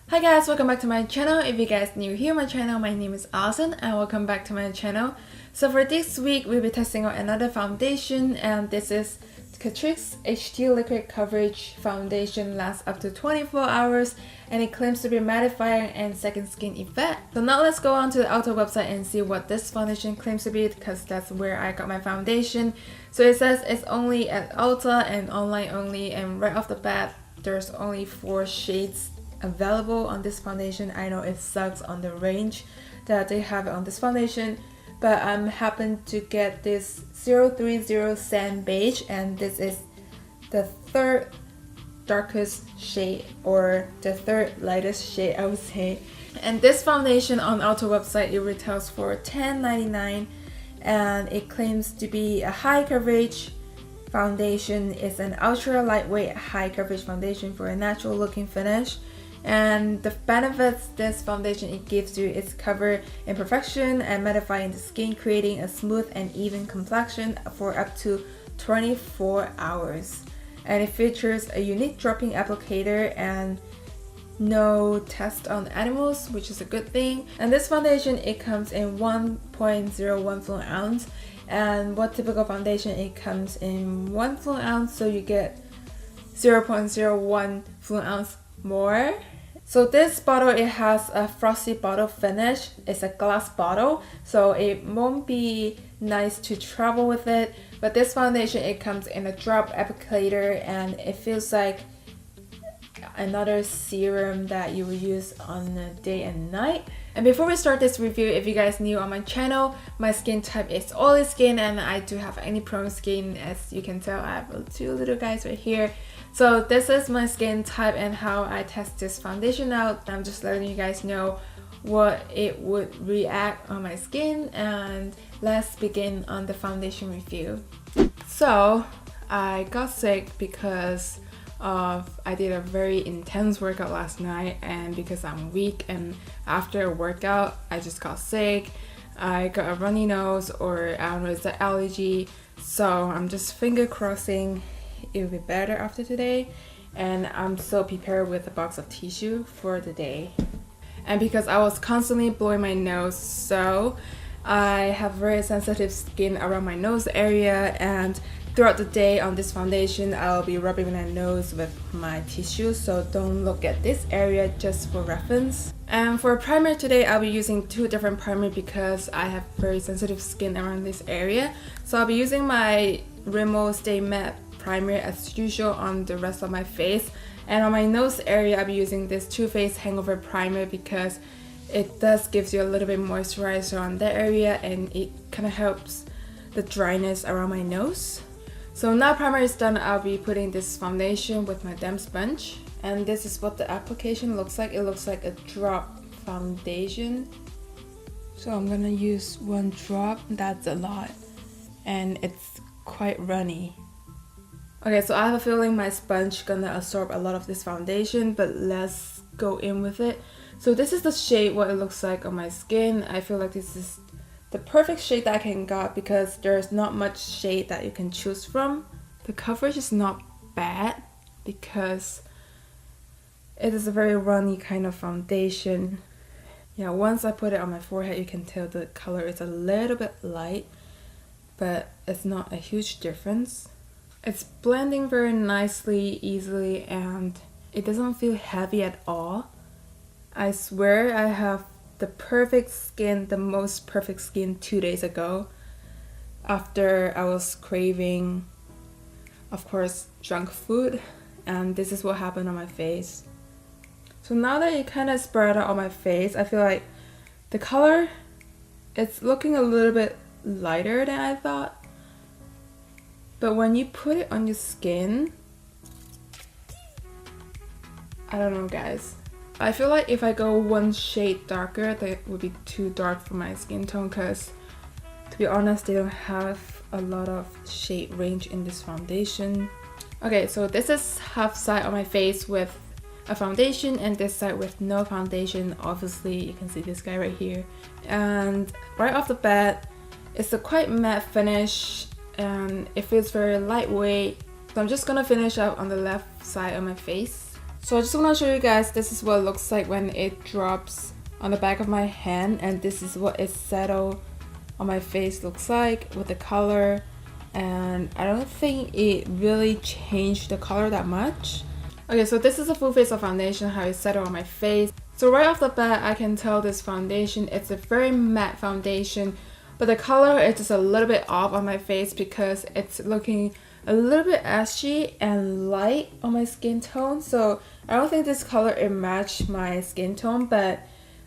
Hi guys, welcome back to my channel. If you guys new here my channel, my name is Alison and welcome back to my channel. So for this week, we'll be testing out another foundation, and this is Catrice HD Liquid Coverage Foundation. Lasts up to 24 hours and it claims to be mattifying and second skin effect. So now let's go on to the Ulta website and see what this foundation claims to be, because that's where I got my foundation. So it says it's only at Ulta and online only, and right off the bat there's only 4 shades available on this foundation. I know it sucks on the range that they have on this foundation, but I'm happened to get this 030 Sand Beige, and this is the third darkest shade, or the third lightest shade I would say. And this foundation on Ulta website, it retails for $10.99 and it claims to be a high coverage foundation. It's an ultra lightweight high coverage foundation for a natural looking finish. And the benefits this foundation it gives you is cover imperfection and mattifying the skin, creating a smooth and even complexion for up to 24 hours. And it features a unique dropping applicator and no test on animals, which is a good thing. And this foundation it comes in 1.01 fluid ounce, and what typical foundation it comes in 1 fluid ounce, so you get 0.01 fluid ounce more. So this bottle, it has a frosty bottle finish. It's a glass bottle, so it won't be nice to travel with it. But this foundation, it comes in a drop applicator and it feels like another serum that you will use on the day and night. And before we start this review, if you guys new on my channel, my skin type is oily skin and I do have acne prone skin. As you can tell, I have 2 little guys right here. So this is my skin type and how I test this foundation out. I'm just letting you guys know what it would react on my skin, and let's begin on the foundation review. So I got sick because I did a very intense workout last night, and because I'm weak and after a workout I just got sick. I got a runny nose, or I don't know, it's an allergy. So I'm just finger crossing it will be better after today, and I'm so prepared with a box of tissue for the day. And because I was constantly blowing my nose, so I have very sensitive skin around my nose area, and throughout the day on this foundation I'll be rubbing my nose with my tissue, so don't look at this area, just for reference. And for primer today, I'll be using 2 different primers because I have very sensitive skin around this area. So I'll be using my Rimmel Stay Matte primer as usual on the rest of my face, and on my nose area I'll be using this Too Faced Hangover primer because it does gives you a little bit moisturizer on that area and it kind of helps the dryness around my nose. So now primer is done, I'll be putting this foundation with my damp sponge, and this is what the application looks like. It looks like a drop foundation, so I'm gonna use 1 drop. That's a lot and it's quite runny. Okay, so I have a feeling my sponge gonna absorb a lot of this foundation, but let's go in with it. So this is the shade what it looks like on my skin. I feel like this is the perfect shade that I can get because there's not much shade that you can choose from. The coverage is not bad because it is a very runny kind of foundation. Yeah, once I put it on my forehead, you can tell the color is a little bit light, but it's not a huge difference. It's blending very nicely, easily, and it doesn't feel heavy at all. I swear I have the perfect skin, the most perfect skin 2 days ago, after I was craving, of course, junk food, and this is what happened on my face. So now that it kind of spread out on my face, I feel like the color, it's looking a little bit lighter than I thought. But when you put it on your skin, I don't know guys. I feel like if I go 1 shade darker, that would be too dark for my skin tone, because to be honest, they don't have a lot of shade range in this foundation. Okay, so this is half side on my face with a foundation and this side with no foundation. Obviously, you can see this guy right here. And right off the bat, it's a quite matte finish and it feels very lightweight. So I'm just gonna finish up on the left side of my face. So I just want to show you guys, this is what it looks like when it drops on the back of my hand, and this is what it settled on my face looks like with the color. And I don't think it really changed the color that much. Okay, so this is a full face of foundation, how it settled on my face. So right off the bat, I can tell this foundation, it's a very matte foundation, but the color is just a little bit off on my face because it's looking a little bit ashy and light on my skin tone. So I don't think this color it matched my skin tone, but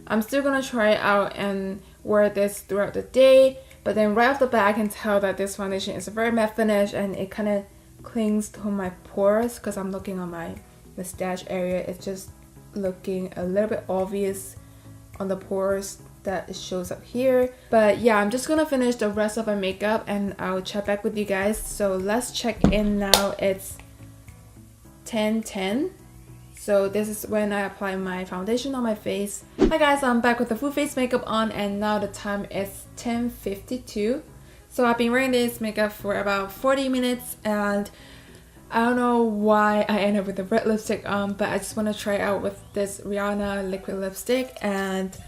I'm still gonna try it out and wear this throughout the day. But then right off the bat, I can tell that this foundation is a very matte finish and it kind of clings to my pores because I'm looking on my mustache area. It's just looking a little bit obvious on the pores that it shows up here. But yeah, I'm just gonna finish the rest of my makeup and I'll chat back with you guys. So let's check in now. It's 10:10. So this is when I apply my foundation on my face. Hi guys, I'm back with the full face makeup on and now the time is 10:52. So I've been wearing this makeup for about 40 minutes and I don't know why I ended up with the red lipstick on, but I just want to try it out with this Rihanna liquid lipstick and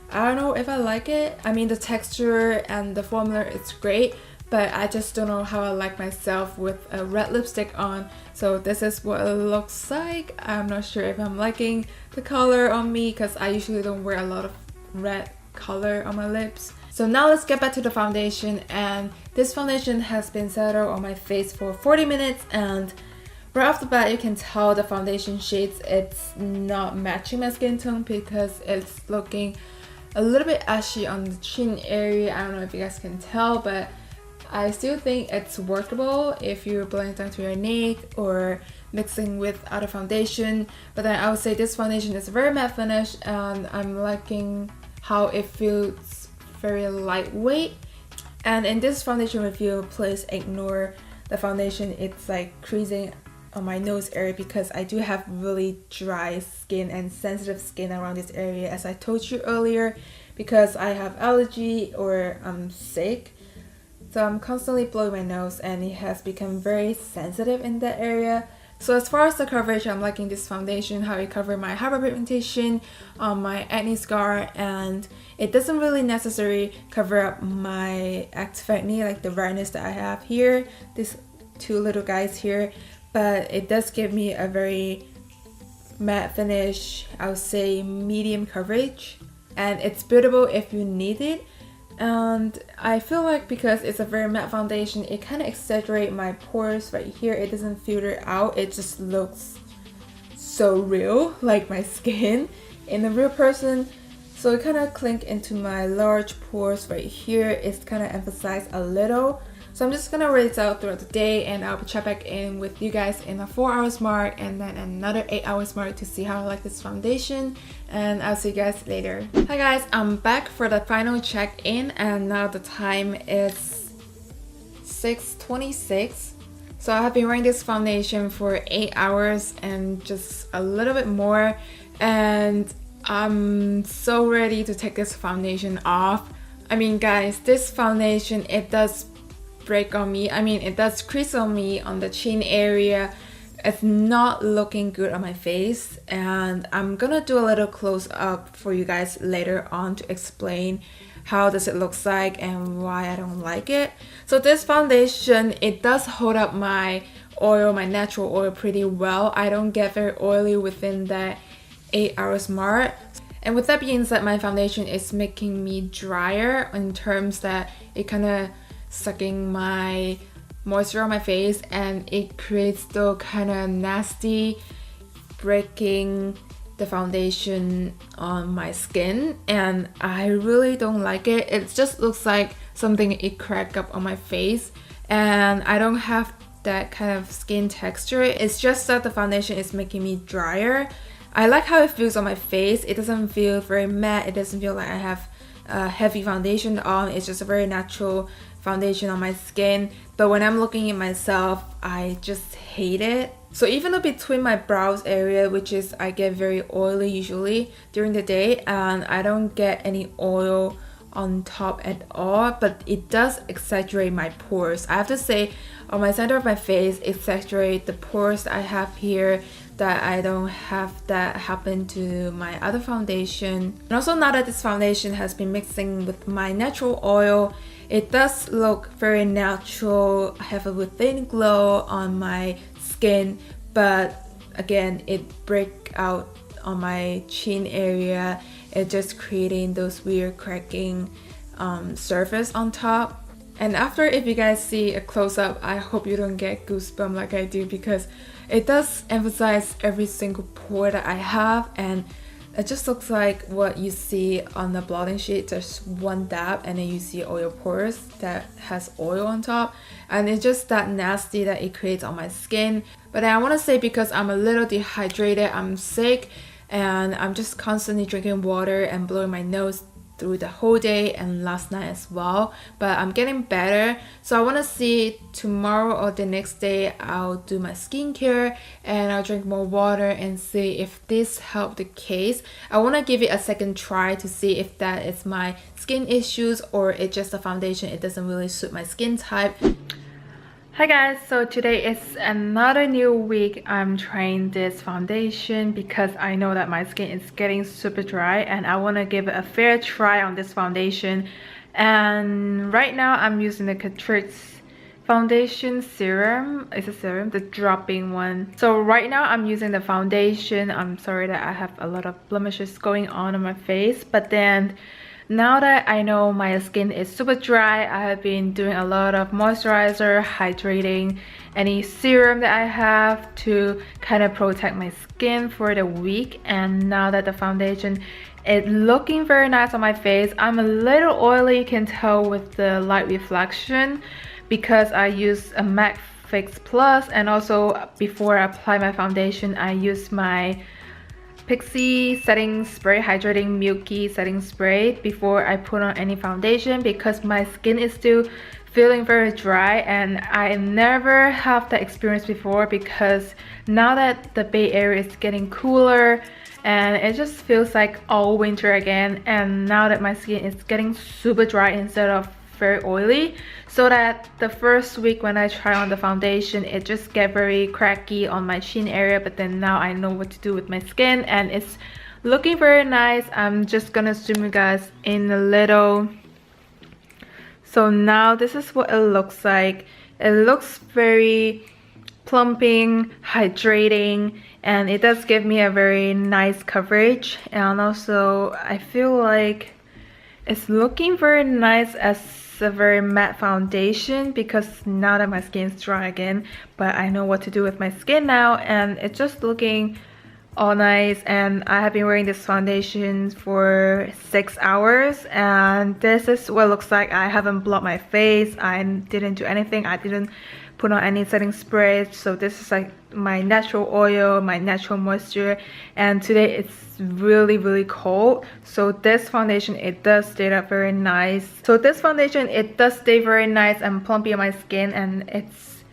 I don't know if I like it. I mean, the texture and the formula is great, but I just don't know how I like myself with a red lipstick on. So this is what it looks like. I'm not sure if I'm liking the color on me because I usually don't wear a lot of red color on my lips. So now let's get back to the foundation, and this foundation has been settled on my face for 40 minutes and right off the bat you can tell the foundation shades it's not matching my skin tone because it's looking a little bit ashy on the chin area. I don't know if you guys can tell, but I still think it's workable if you blend it down to your neck or mixing with other foundation. But then I would say this foundation is a very matte finish and I'm liking how it feels very lightweight. And in this foundation review, please ignore the foundation. It's like creasing on my nose area because I do have really dry skin and sensitive skin around this area, as I told you earlier, because I have allergy or I'm sick. So I'm constantly blowing my nose and it has become very sensitive in that area. So as far as the coverage, I'm liking this foundation, how it covers my hyperpigmentation on my acne scar, and it doesn't really necessarily cover up my active acne, like the redness that I have here, these two little guys here, but it does give me a very matte finish, I would say medium coverage, and it's buildable if you need it. And I feel like because it's a very matte foundation, it kind of exaggerates my pores right here. It doesn't filter out, it just looks so real, like my skin in a real person. So it kind of clink into my large pores right here. It's kind of emphasized a little. So I'm just gonna wear this out throughout the day and I'll check back in with you guys in a 4 hours mark and then another 8 hours mark to see how I like this foundation, and I'll see you guys later. Hi guys, I'm back for the final check-in and now the time is 6:26. So I have been wearing this foundation for 8 hours and just a little bit more, and I'm so ready to take this foundation off. I mean guys, this foundation, it does break on me. I mean, it does crease on me on the chin area. It's not looking good on my face, and I'm gonna do a little close up for you guys later on to explain how does it looks like and why I don't like it. So this foundation, it does hold up my oil, my natural oil, pretty well. I don't get very oily within that 8 hours mark. And with that being said, my foundation is making me drier in terms that it kind of sucking my moisture on my face, and it creates the kind of nasty breaking the foundation on my skin, and I really don't like it. It just looks like something it cracked up on my face, and I don't have that kind of skin texture. It's just that the foundation is making me drier. I like how it feels on my face. It doesn't feel very matte. It doesn't feel like I have a heavy foundation on. It's just a very natural foundation on my skin, but when I'm looking at myself, I just hate it. So even though between my brows area, which is I get very oily usually during the day, and I don't get any oil on top at all, but it does exaggerate my pores. I have to say, on my center of my face, it exaggerates the pores that I have here, that I don't have that happen to my other foundation. And also now that this foundation has been mixing with my natural oil, it does look very natural. I have a thin glow on my skin, but again, it break out on my chin area. It just creating those weird cracking surface on top. And after, if you guys see a close-up, I hope you don't get goosebumps like I do, because it does emphasize every single pore that I have, and it just looks like what you see on the blotting sheet. There's one dab and then you see all your pores that has oil on top, and it's just that nasty that it creates on my skin. But I want to say, because I'm a little dehydrated, I'm sick, and I'm just constantly drinking water and blowing my nose through the whole day and last night as well, but I'm getting better. So I want to see tomorrow or the next day I'll do my skincare and I'll drink more water and see if this helped the case. I want to give it a second try to see if that is my skin issues or it's just a foundation, it doesn't really suit my skin type. Hi guys, so today is another new week. I'm trying this foundation because I know that my skin is getting super dry and I want to give it a fair try on this foundation. And right now I'm using the Catrice foundation serum. It's a serum, the dropping one. So right now I'm using the foundation. I'm sorry that I have a lot of blemishes going on my face, but then now that I know my skin is super dry, I have been doing a lot of moisturizer, hydrating, any serum that I have to kind of protect my skin for the week. And now that the foundation is looking very nice on my face, I'm a little oily, you can tell with the light reflection, because I use a MAC Fix Plus, and also before I apply my foundation I use my Pixie setting spray, hydrating milky setting spray before I put on any foundation, because my skin is still feeling very dry and I never have that experience before, because now that the Bay Area is getting cooler and it just feels like all winter again, and now that my skin is getting super dry instead of very oily, so that the first week when I try on the foundation it just get very cracky on my chin area, but then now I know what to do with my skin and it's looking very nice. I'm just gonna zoom you guys in a little. So now this is what it looks like. It looks very plumping, hydrating, and it does give me a very nice coverage, and also I feel like it's looking very nice as a very matte foundation, because now that my skin is dry again, but I know what to do with my skin now, and it's just looking all nice. And I have been wearing this foundation for 6 hours, and this is what it looks like. I haven't blocked my face, I didn't do anything, I didn't put on any setting spray. So this is like my natural oil, my natural moisture, and today it's really cold, so this foundation, it does stay up very nice. So this foundation, it does stay very nice and plumpy on my skin, and it's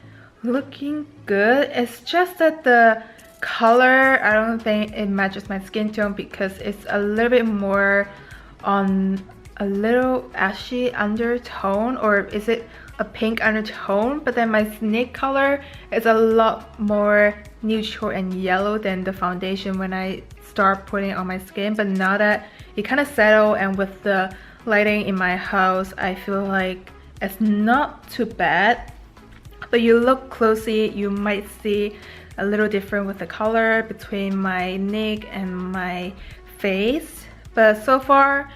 looking good. It's just that the color, I don't think it matches my skin tone, because it's a little bit more on a little ashy undertone, or is it a pink undertone, but then my snake color is a lot more neutral and yellow than the foundation when I start putting it on my skin. But now that it kind of settled, and with the lighting in my house, I feel like it's not too bad. But you look closely, you might see a little different with the color between my neck and my face. But so far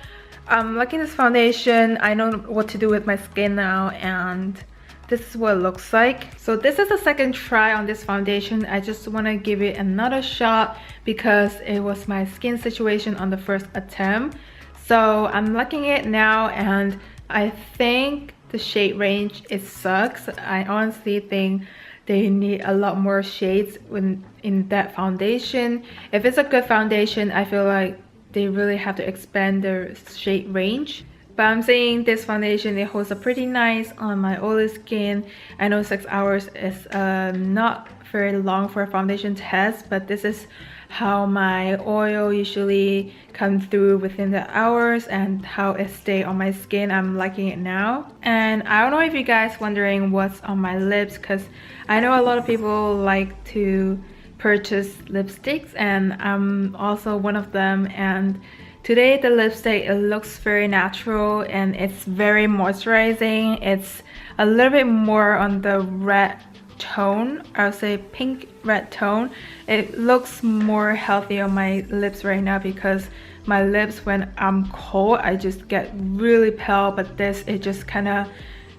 I'm liking this foundation. I know what to do with my skin now, and this is what it looks like. So this is the second try on this foundation. I just want to give it another shot because it was my skin situation on the first attempt. So I'm liking it now, and I think the shade range, it sucks. I honestly think they need a lot more shades in that foundation. If it's a good foundation, I feel like they really have to expand their shade range. But I'm saying this foundation, it holds up pretty nice on my oily skin. I know 6 hours is not very long for a foundation test, but this is how my oil usually comes through within the hours and how it stays on my skin. I'm liking it now. And I don't know if you guys wondering what's on my lips, because I know a lot of people like to purchase lipsticks, and I'm also one of them. And today the lipstick, it looks very natural and it's very moisturizing. It's a little bit more on the red tone, I would say pink red tone. It looks more healthy on my lips right now because my lips, when I'm cold, I just get really pale, but this, it just kind of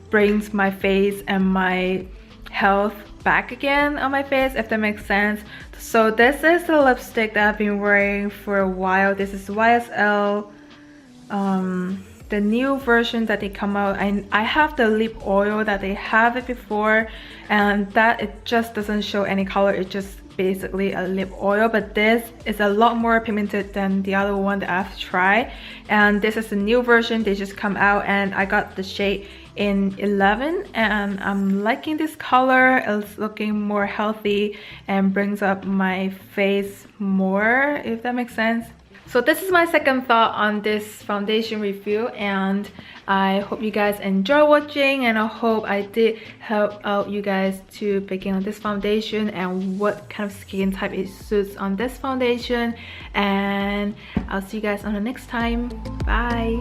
brings my face and my health back again on my face, if that makes sense. So this is the lipstick that I've been wearing for a while. This is YSL, the new version that they come out. I have the lip oil that they have it before, and that it just doesn't show any color. It's just basically a lip oil, but this is a lot more pigmented than the other one that I've tried. And this is the new version. They just come out, and I got the shade in 11, and I'm liking this color. It's looking more healthy and brings up my face more, if that makes sense. So this is my second thought on this foundation review, and I hope you guys enjoy watching, and I hope I did help out you guys to begin on this foundation and what kind of skin type it suits on this foundation. And I'll see you guys on the next time. Bye.